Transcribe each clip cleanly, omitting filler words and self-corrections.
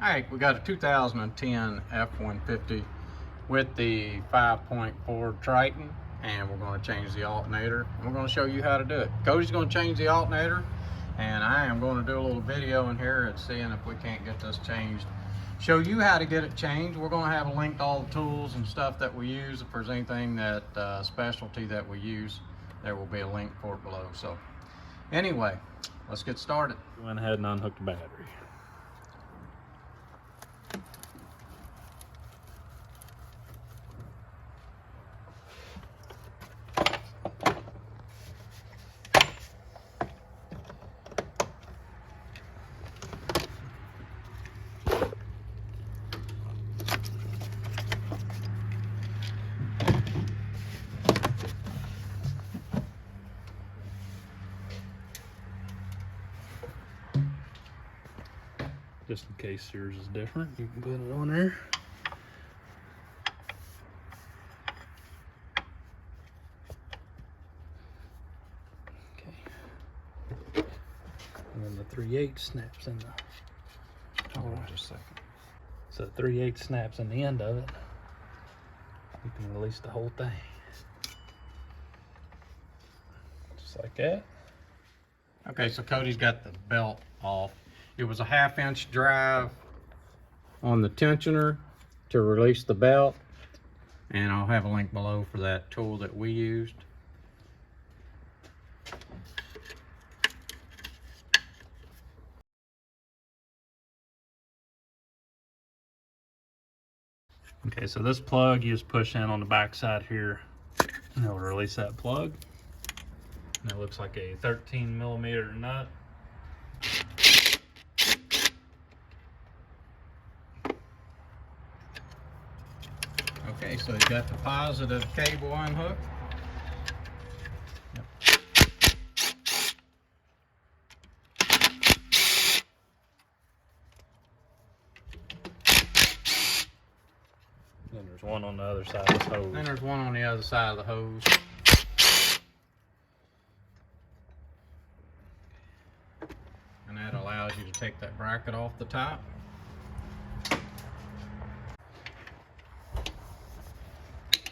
Alright, we got a 2010 F150 with the 5.4 Triton, and we're going to change the alternator. And we're going to show you how to do it. Cody's going to change the alternator, and I am going to do a little video in here and seeing if we can't get this changed. Show you how to get it changed. We're going to have a link to all the tools and stuff that we use. If there's anything that specialty that we use, there will be a link for it below. So anyway, let's get started. Went ahead and unhooked the battery. Just in case yours is different, you can put it on there. Okay. And then the 3/8 snaps in the. Hold on just a second. So 3/8 snaps in the end of it. You can release the whole thing. Just like that. Okay, so Cody's got the belt off. It was a 1/2 inch drive on the tensioner to release the belt, and I'll have a link below for that tool that we used. Okay, so this plug you just push in on the back side here, and it'll release that plug. And it looks like a 13mm nut. Okay, so he's got the positive cable unhooked. Then there's one on the other side of this hose. Then there's one on the other side of the hose. And that allows you to take that bracket off the top.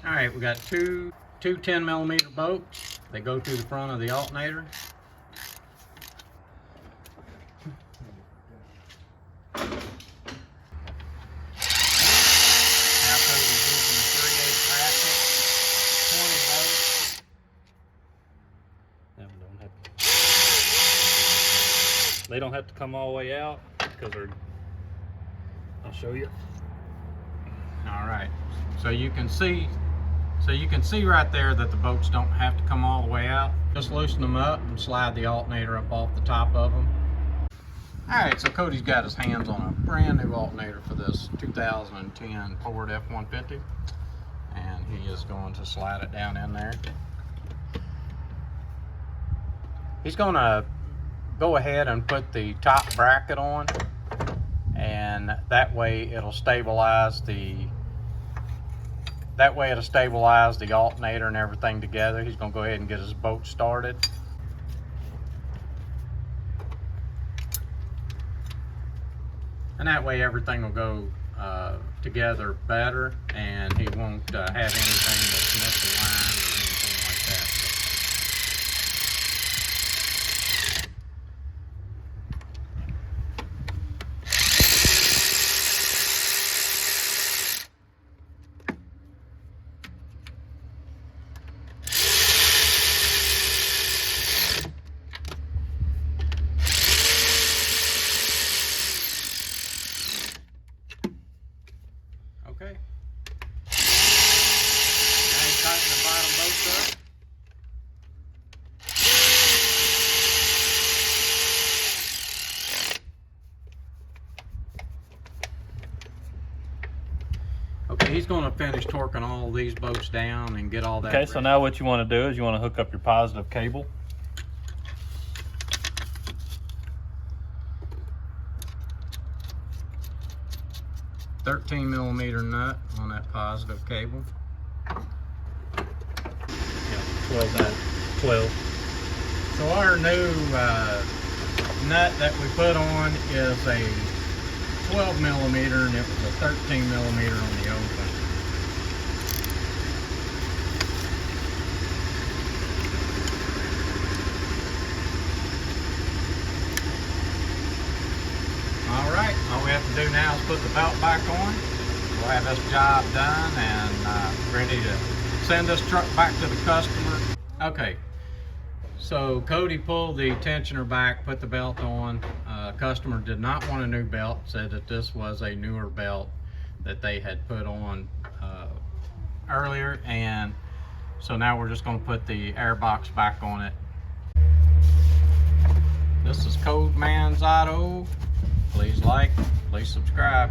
All right, we got two 10mm bolts. They go through the front of the alternator. They don't have to come all the way out because they're, I'll show you. All right, so you can see right there that the bolts don't have to come all the way out. Just loosen them up and slide the alternator up off the top of them. All right, so Cody's got his hands on a brand new alternator for this 2010 Ford F150, and he is going to slide it down in there. He's going to go ahead and put the top bracket on, and that way it'll stabilize the alternator and everything together. He's going to go ahead and get his boat started. And that way everything will go together better, and he won't have anything that's misaligned or anything like that. Okay. Now you tighten the bottom bolts up. Okay, he's going to finish torquing all these bolts down and get all that. Okay, so now what you want to do is you want to hook up your positive cable. $13mm nut on that positive cable. Yeah, 12. So our new nut that we put on is a 12 millimeter and it was a 13 millimeter on the open. All right, all we have to do now is put the belt back on. We'll have this job done and ready to send this truck back to the customer. Okay, so Cody pulled the tensioner back, put the belt on. Customer did not want a new belt, said that this was a newer belt that they had put on earlier, and so now we're just going to put the air box back on it. This is Code Man's Auto. Please like, please subscribe.